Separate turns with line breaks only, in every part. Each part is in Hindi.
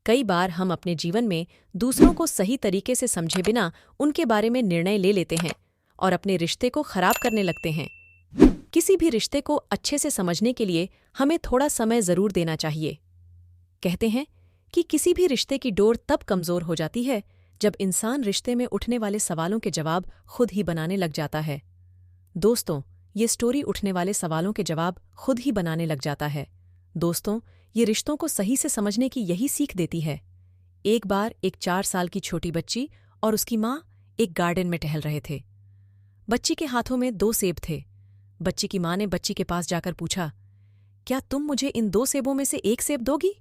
कई बार हम अपने जीवन में दूसरों को सही तरीके से समझे बिना उनके बारे में निर्णय ले लेते हैं और अपने रिश्ते को खराब करने लगते हैं। किसी भी रिश्ते को अच्छे से समझने के लिए हमें थोड़ा समय जरूर देना चाहिए। कहते हैं कि किसी भी रिश्ते की डोर तब कमजोर हो जाती है जब इंसान रिश्ते में उठने वाले सवालों के जवाब खुद ही बनाने लग जाता है। दोस्तों, ये स्टोरी उठने वाले सवालों के जवाब खुद ही बनाने लग जाता है। दोस्तों, ये रिश्तों को सही से समझने की यही सीख देती है। एक बार एक 4 साल की छोटी बच्ची और उसकी माँ एक गार्डन में टहल रहे थे। बच्ची के हाथों में 2 सेब थे। बच्ची की माँ ने बच्ची के पास जाकर पूछा, क्या तुम मुझे इन 2 सेबों में से एक सेब दोगी?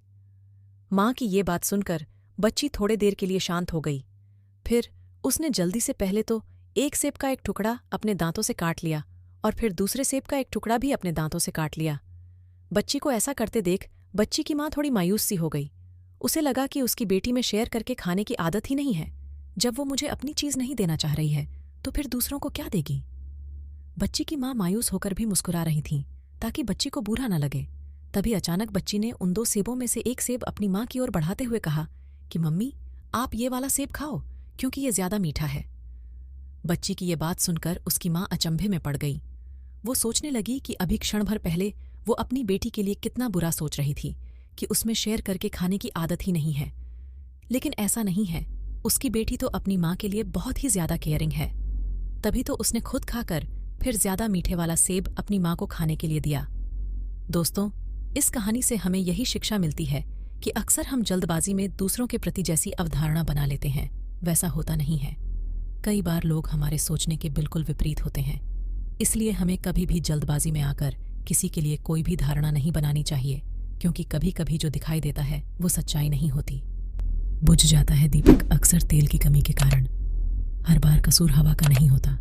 माँ की ये बात सुनकर बच्ची थोड़े देर के लिए शांत हो गई। फिर उसने जल्दी से पहले तो एक सेब का एक टुकड़ा अपने दांतों से काट लिया और फिर दूसरे सेब का एक टुकड़ा भी अपने दांतों से काट लिया। बच्ची को ऐसा करते देख बच्ची की माँ थोड़ी मायूस सी हो गई। उसे लगा कि उसकी बेटी में शेयर करके खाने की आदत ही नहीं है। जब वो मुझे अपनी चीज नहीं देना चाह रही है तो फिर दूसरों को क्या देगी? बच्ची की माँ मायूस होकर भी मुस्कुरा रही थीं ताकि बच्ची को बुरा न लगे। तभी अचानक बच्ची ने उन 2 सेबों में से एक सेब अपनी माँ की ओर बढ़ाते हुए कहा कि मम्मी, आप ये वाला सेब खाओ क्योंकि ये ज्यादा मीठा है। बच्ची की ये बात सुनकर उसकी माँ अचंभे में पड़ गई। वो सोचने लगी कि अभी क्षण भर पहले वो अपनी बेटी के लिए कितना बुरा सोच रही थी कि उसमें शेयर करके खाने की आदत ही नहीं है। लेकिन ऐसा नहीं है, उसकी बेटी तो अपनी माँ के लिए बहुत ही ज्यादा केयरिंग है। तभी तो उसने खुद खाकर फिर ज्यादा मीठे वाला सेब अपनी माँ को खाने के लिए दिया। दोस्तों, इस कहानी से हमें यही शिक्षा मिलती है कि अक्सर हम जल्दबाजी में दूसरों के प्रति जैसी अवधारणा बना लेते हैं, वैसा होता नहीं है। कई बार लोग हमारे सोचने के बिल्कुल विपरीत होते हैं। इसलिए हमें कभी भी जल्दबाजी में आकर किसी के लिए कोई भी धारणा नहीं बनानी चाहिए, क्योंकि कभी कभी जो दिखाई देता है वो सच्चाई नहीं होती। बुझ जाता है दीपक अक्सर तेल की कमी के कारण। हर बार कसूर हवा का नहीं होता।